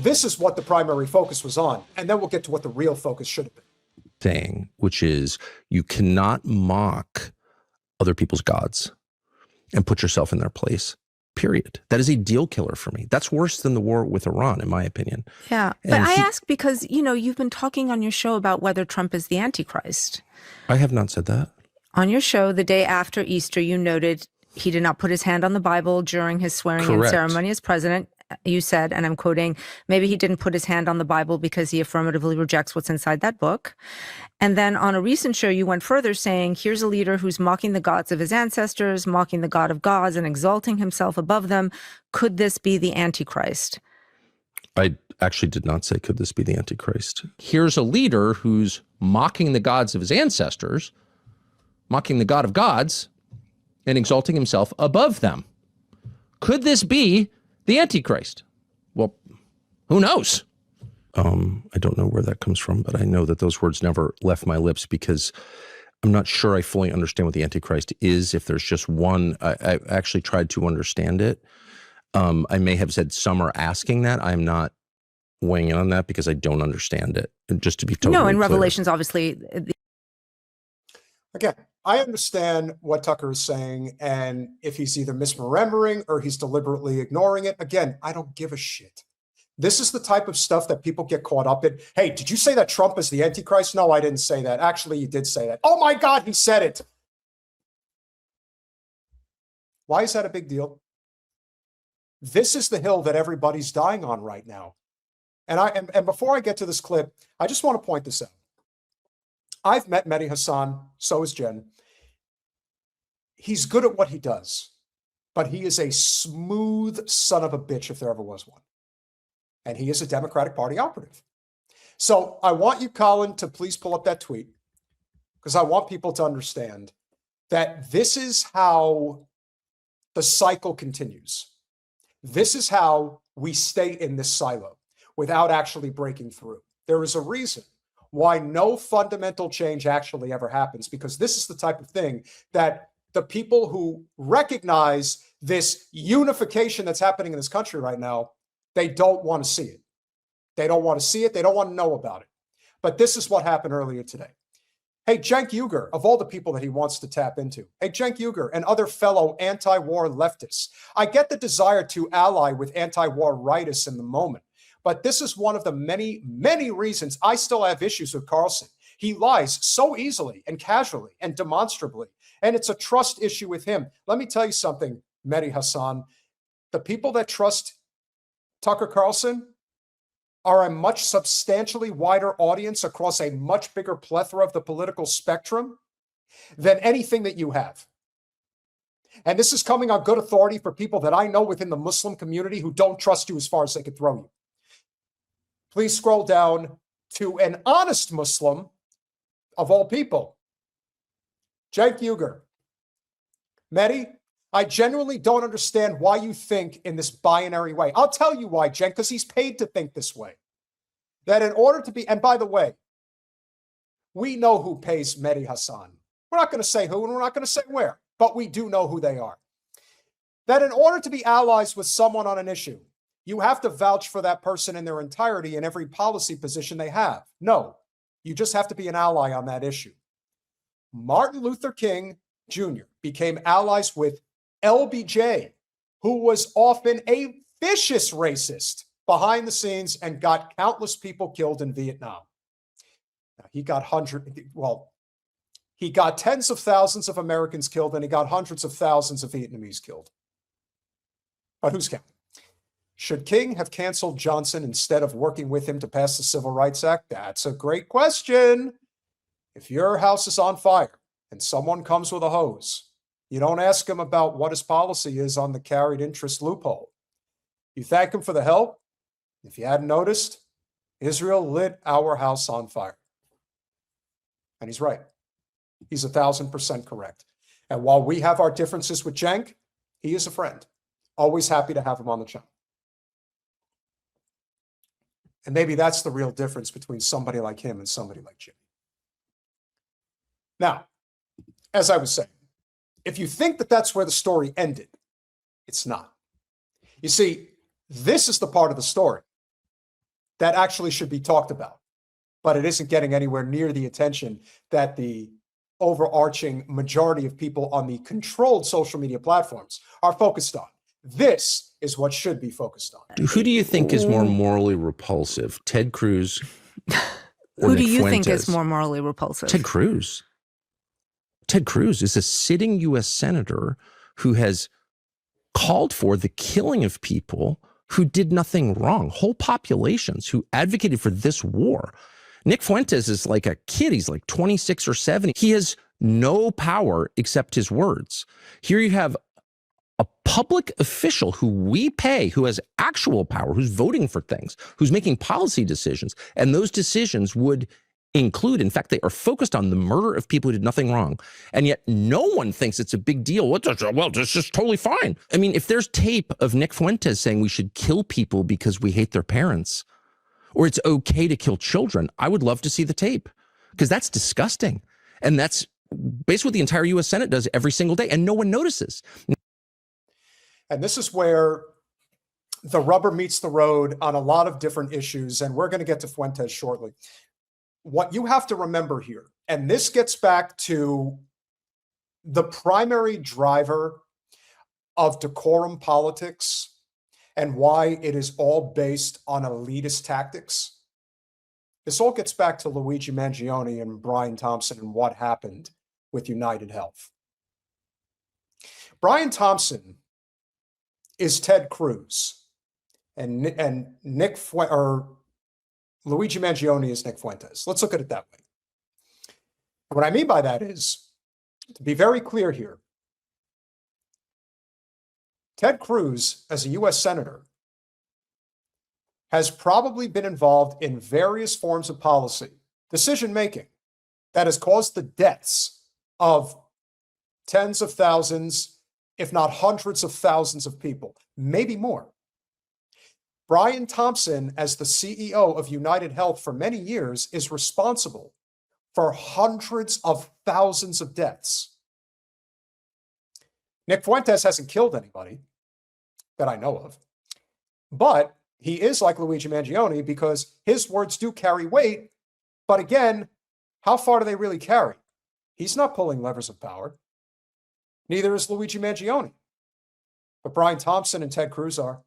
this is what the primary focus was on. And then we'll get to what the real focus should have been. Thing, which is you cannot mock other people's gods and put yourself in their place, period. That is a deal killer for me. That's worse than the war with Iran, in my opinion. Yeah, but I ask because, you know, you've been talking on your show about whether Trump is the Antichrist. I have not said that. On your show, the day after Easter, you noted he did not put his hand on the Bible during his swearing-in ceremony as president. You said, and I'm quoting, maybe he didn't put his hand on the Bible because he affirmatively rejects what's inside that book. And then on a recent show, you went further saying, here's a leader who's mocking the gods of his ancestors, mocking the God of gods and exalting himself above them. Could this be the Antichrist? I actually did not say, could this be the Antichrist? Here's a leader who's mocking the gods of his ancestors, mocking the God of gods, and exalting himself above them. Could this be the Antichrist? Well, who knows? I don't know where that comes from, but I know that those words never left my lips because I'm not sure I fully understand what the Antichrist is. If there's just one, I actually tried to understand it. I may have said some are asking that. I'm not weighing in on that because I don't understand it. Just to be totally No, in clear. Revelations, obviously. Again, I understand what Tucker is saying, and if he's either misremembering or he's deliberately ignoring it, again, I don't give a shit. This is the type of stuff that people get caught up in. Hey, did you say that Trump is the Antichrist? No, I didn't say that. Actually, you did say that. Oh my God, he said it. Why is that a big deal? This is the hill that everybody's dying on right now. And before I get to this clip, I just want to point this out. I've met Mehdi Hassan, so is Jen. He's good at what he does, but he is a smooth son of a bitch if there ever was one. And he is a Democratic Party operative. So I want you, Colin, to please pull up that tweet because I want people to understand that this is how the cycle continues. This is how we stay in this silo without actually breaking through. There is a reason why no fundamental change actually ever happens, because this is the type of thing that the people who recognize this unification that's happening in this country right now, they don't want to see it. They don't want to see it. They don't want to know about it. But this is what happened earlier today. Hey, Cenk Uygur, of all the people that he wants to tap into, hey, Cenk Uygur and other fellow anti-war leftists, I get the desire to ally with anti-war rightists in the moment. But this is one of the many, many reasons I still have issues with Carlson. He lies so easily and casually and demonstrably, and it's a trust issue with him. Let me tell you something, Mehdi Hassan. The people that trust Tucker Carlson are a much substantially wider audience across a much bigger plethora of the political spectrum than anything that you have. And this is coming on good authority for people that I know within the Muslim community who don't trust you as far as they could throw you. Please scroll down to an honest Muslim, of all people, Cenk Uygur. Mehdi, I genuinely don't understand why you think in this binary way. I'll tell you why, Cenk, because he's paid to think this way. That in order to be, and by the way, we know who pays Mehdi Hassan. We're not going to say who, and we're not going to say where, but we do know who they are. That in order to be allies with someone on an issue, you have to vouch for that person in their entirety in every policy position they have. No, you just have to be an ally on that issue. Martin Luther King Jr. became allies with LBJ, who was often a vicious racist behind the scenes and got countless people killed in Vietnam. Now, he got tens of thousands of Americans killed and he got hundreds of thousands of Vietnamese killed. But who's counting? Should King have canceled Johnson instead of working with him to pass the Civil Rights Act? That's a great question. If your house is on fire and someone comes with a hose, you don't ask him about what his policy is on the carried interest loophole. You thank him for the help. If you hadn't noticed, Israel lit our house on fire. And he's right. He's 1,000% correct. And while we have our differences with Cenk, he is a friend. Always happy to have him on the channel. And maybe that's the real difference between somebody like him and somebody like Jimmy. Now, as I was saying, if you think that that's where the story ended, it's not. You see, this is the part of the story that actually should be talked about, but it isn't getting anywhere near the attention that the overarching majority of people on the controlled social media platforms are focused on. This is what should be focused on. Who do you think is more morally repulsive, Ted Cruz or Who Nick do you think Fuentes? is more morally repulsive? Ted Cruz. Ted Cruz is a sitting U.S. senator who has called for the killing of people who did nothing wrong, whole populations who advocated for this war. Nick Fuentes is like a kid. He's like 26 or 70. He has no power except his words. Here you have a public official who we pay, who has actual power, who's voting for things, who's making policy decisions. And those decisions would include, in fact, they are focused on the murder of people who did nothing wrong. And yet no one thinks it's a big deal. Well, this is totally fine. I mean, if there's tape of Nick Fuentes saying we should kill people because we hate their parents, or it's okay to kill children, I would love to see the tape, because that's disgusting. And that's basically what the entire U.S. Senate does every single day, and no one notices. And this is where the rubber meets the road on a lot of different issues, and we're going to get to Fuentes shortly. What you have to remember here, and this gets back to the primary driver of decorum politics and why it is all based on elitist tactics. This all gets back to Luigi Mangione and Brian Thompson and what happened with United Health. Brian Thompson is Ted Cruz, and Luigi Mangione is Nick Fuentes. Let's look at it that way. What I mean by that is, to be very clear here, Ted Cruz, as a U.S. Senator, has probably been involved in various forms of policy, decision-making, that has caused the deaths of tens of thousands, if not hundreds of thousands of people, maybe more. Brian Thompson, as the CEO of United Health for many years, is responsible for hundreds of thousands of deaths. Nick Fuentes hasn't killed anybody that I know of, but he is like Luigi Mangione because his words do carry weight. But again, how far do they really carry? He's not pulling levers of power. Neither is Luigi Mangione. But Brian Thompson and Ted Cruz are.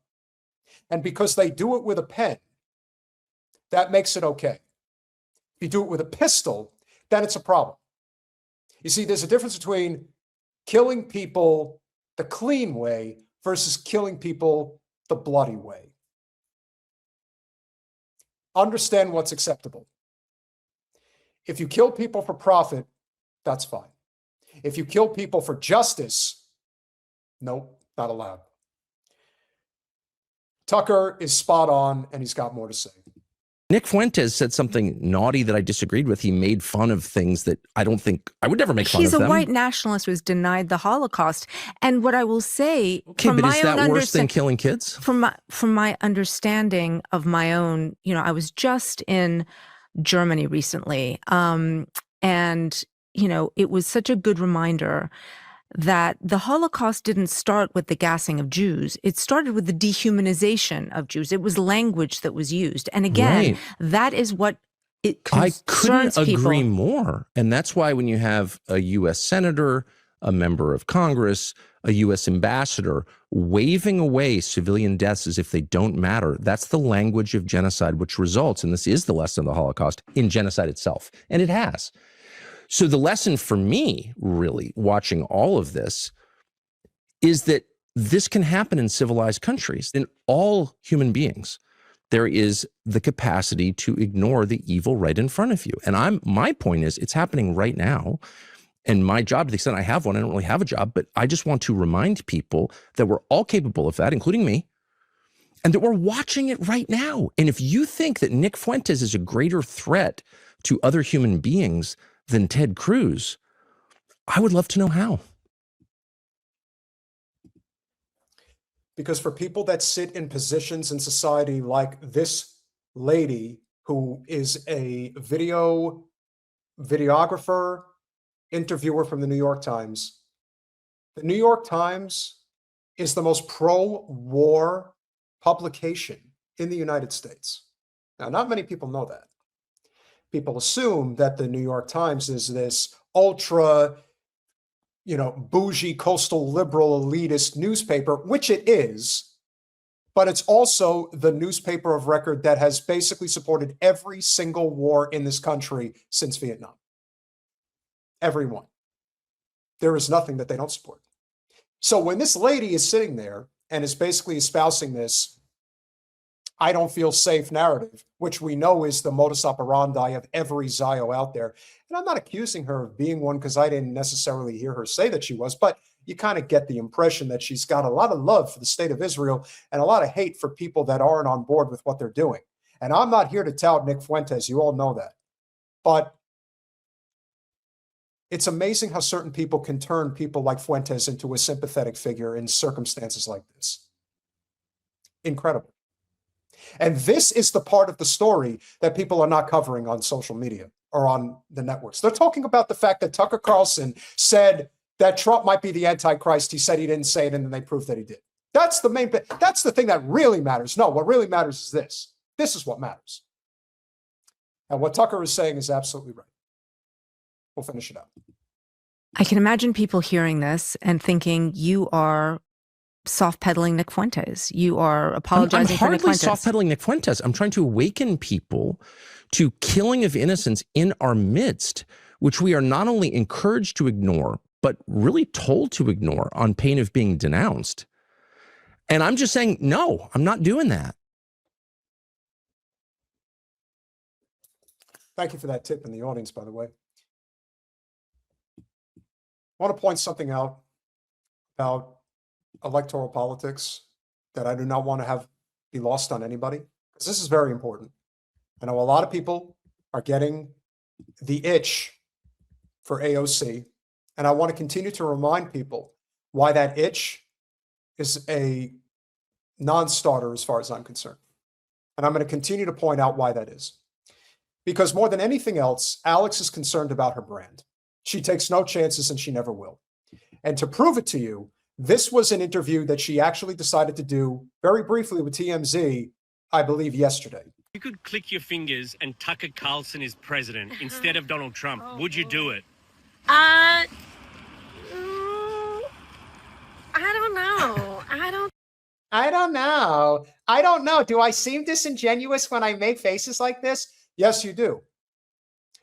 And because they do it with a pen, that makes it okay. If you do it with a pistol, then it's a problem. You see, there's a difference between killing people the clean way versus killing people the bloody way. Understand what's acceptable. If you kill people for profit, that's fine. If you kill people for justice, nope, not allowed. Tucker is spot on, and he's got more to say. Nick Fuentes said something naughty that I disagreed with. He made fun of things that I don't think I would never make fun of them. He's a white nationalist who's denied the Holocaust. And what I will say, okay, but is that worse than killing kids? From my understanding of my own, I was just in Germany recently, and it was such a good reminder that the Holocaust didn't start with the gassing of Jews. It started with the dehumanization of Jews. It was language that was used. And again, that is what it concerns people. I couldn't agree more. And that's why when you have a U.S. senator, a member of Congress, a U.S. ambassador waving away civilian deaths as if they don't matter, that's the language of genocide, which results, and this is the lesson of the Holocaust, in genocide itself. And it has. So the lesson for me, really, watching all of this, is that this can happen in civilized countries. In all human beings, there is the capacity to ignore the evil right in front of you. And my point is, it's happening right now. And my job, to the extent I have one, I don't really have a job, but I just want to remind people that we're all capable of that, including me, and that we're watching it right now. And if you think that Nick Fuentes is a greater threat to other human beings than Ted Cruz, I would love to know how. Because for people that sit in positions in society like this lady who is a videographer, interviewer from the New York Times is the most pro-war publication in the United States. Now, not many people know that. People assume that the New York Times is this ultra, bougie, coastal, liberal, elitist newspaper, which it is, but it's also the newspaper of record that has basically supported every single war in this country since Vietnam. Every one. There is nothing that they don't support. So when this lady is sitting there and is basically espousing this I don't feel safe narrative, which we know is the modus operandi of every Zio out there. And I'm not accusing her of being one because I didn't necessarily hear her say that she was, but you kind of get the impression that she's got a lot of love for the state of Israel and a lot of hate for people that aren't on board with what they're doing. And I'm not here to tout Nick Fuentes. You all know that. But it's amazing how certain people can turn people like Fuentes into a sympathetic figure in circumstances like this. Incredible. And this is the part of the story that people are not covering on social media or on the networks. They're talking about the fact that Tucker Carlson said that Trump might be the Antichrist. He said he didn't say it, and then they proved that he did. That's the main, that's the thing that really matters. No, what really matters is this. This is what matters. And what Tucker is saying is absolutely right. We'll finish it up. I can imagine people hearing this and thinking you are soft pedaling Nick Fuentes. You are apologizing for Nick Fuentes. I'm hardly soft pedaling Nick Fuentes. I'm trying to awaken people to killing of innocents in our midst, which we are not only encouraged to ignore, but really told to ignore on pain of being denounced. And I'm just saying, no, I'm not doing that. Thank you for that tip in the audience, by the way. I want to point something out about electoral politics that I do not want to have be lost on anybody, because this is very important. I know a lot of people are getting the itch for AOC, and I want to continue to remind people why that itch is a non-starter as far as I'm concerned. And I'm going to continue to point out why that is. Because more than anything else, Alex is concerned about her brand. She takes no chances and she never will. And to prove it to you, this was an interview that she actually decided to do very briefly with TMZ, I believe, yesterday. You could click your fingers and Tucker Carlson is president instead of Donald Trump. Would you do it? I don't know. I don't know. Do I seem disingenuous when I make faces like this? Yes, you do.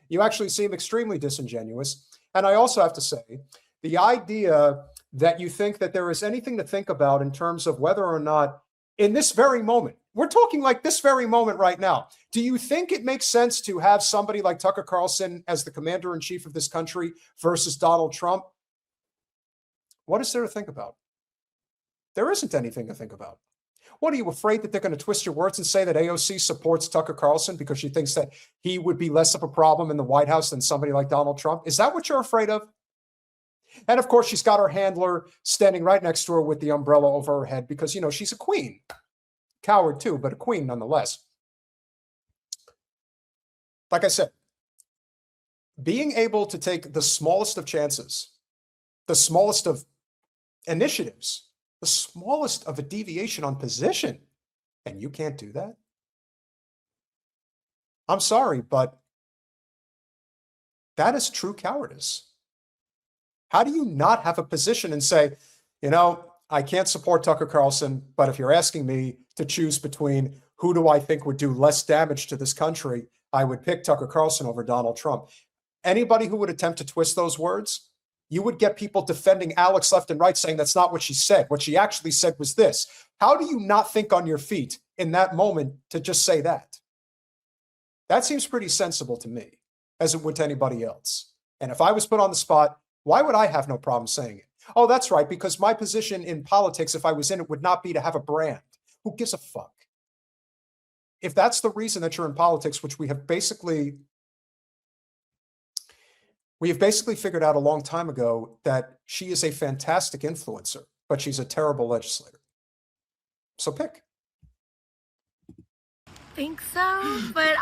You actually seem extremely disingenuous. And I also have to say, the idea that you think that there is anything to think about in terms of whether or not in this very moment, we're talking like this very moment right now, do you think it makes sense to have somebody like Tucker Carlson as the commander-in-chief of this country versus Donald Trump? What is there to think about? There isn't anything to think about. What, are you afraid that they're going to twist your words and say that AOC supports Tucker Carlson because she thinks that he would be less of a problem in the White House than somebody like Donald Trump? Is that what you're afraid of? And of course, she's got her handler standing right next to her with the umbrella over her head because, you know, she's a queen. Coward too, but a queen nonetheless. Like I said, being able to take the smallest of chances, the smallest of initiatives, the smallest of a deviation on position, and you can't do that? I'm sorry, but that is true cowardice. How do you not have a position and say, you know, I can't support Tucker Carlson, but if you're asking me to choose between who do I think would do less damage to this country, I would pick Tucker Carlson over Donald Trump. Anybody who would attempt to twist those words, you would get people defending Alex left and right saying that's not what she said. What she actually said was this. How do you not think on your feet in that moment to just say that? That seems pretty sensible to me, as it would to anybody else. And if I was put on the spot, why would I have no problem saying it? Oh, that's right, because my position in politics, if I was in it, would not be to have a brand. Who gives a fuck? If that's the reason that you're in politics, which we have basically figured out a long time ago that she is a fantastic influencer, but she's a terrible legislator. So pick. Think so, but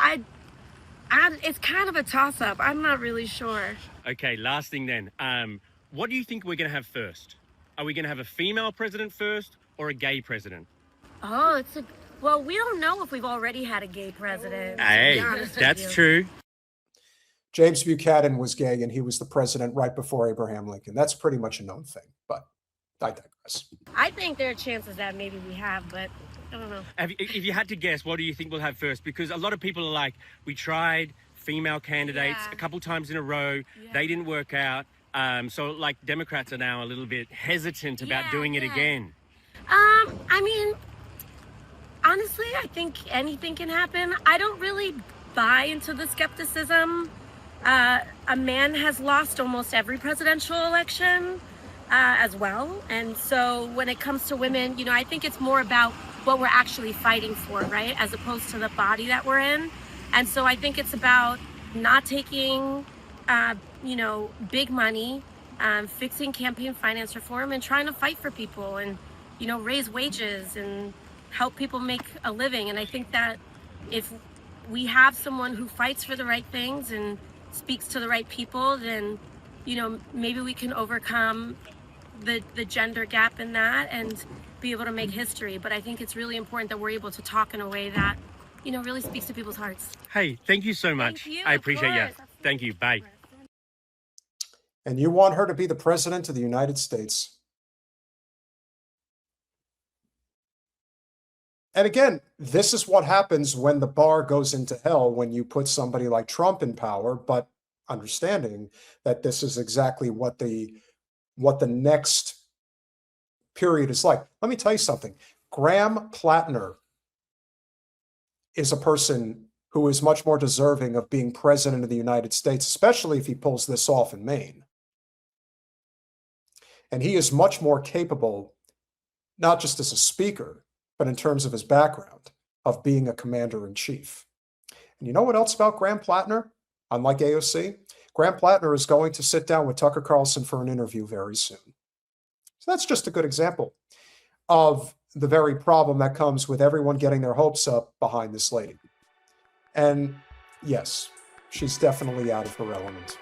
it's kind of a toss-up. I'm not really sure. Okay, last thing then. What do you think we're going to have first? Are we going to have a female president first or a gay president? Oh, Well, we don't know if we've already had a gay president. to be Hey, honest with that's you. true. James Buchanan was gay and he was the president right before Abraham Lincoln. That's pretty much a known thing, but I digress. I think there are chances that maybe we have, but I don't know. If you had to guess, what do you think we'll have first? Because a lot of people are like, we tried female candidates Yeah. a couple times in a row. Yeah. They didn't work out. So like Democrats are now a little bit hesitant about Yeah, doing it yeah. again. I mean, honestly, I think anything can happen. I don't really buy into the skepticism. A man has lost almost every presidential election as well. And so when it comes to women, you know, I think it's more about what we're actually fighting for, right? As opposed to the body that we're in. And so I think it's about not taking, you know, big money, fixing campaign finance reform and trying to fight for people and, you know, raise wages and help people make a living. And I think that if we have someone who fights for the right things and speaks to the right people, then, you know, maybe we can overcome the gender gap in that and be able to make history. But I think it's really important that we're able to talk in a way that, you know, really speaks to people's hearts. Hey, thank you so much. Thank you, I of appreciate you. course. Thank you. Bye. And you want her to be the president of the United States. And again, this is what happens when the bar goes into hell when you put somebody like Trump in power, but understanding that this is exactly what the next period is like. Let me tell you something. Graham Plattner is a person who is much more deserving of being president of the United States, especially if he pulls this off in Maine. And he is much more capable, not just as a speaker, but in terms of his background, of being a commander-in-chief. And you know what else about Graham Plattner? Unlike AOC, Graham Plattner is going to sit down with Tucker Carlson for an interview very soon. So that's just a good example of the very problem that comes with everyone getting their hopes up behind this lady. And yes, she's definitely out of her element.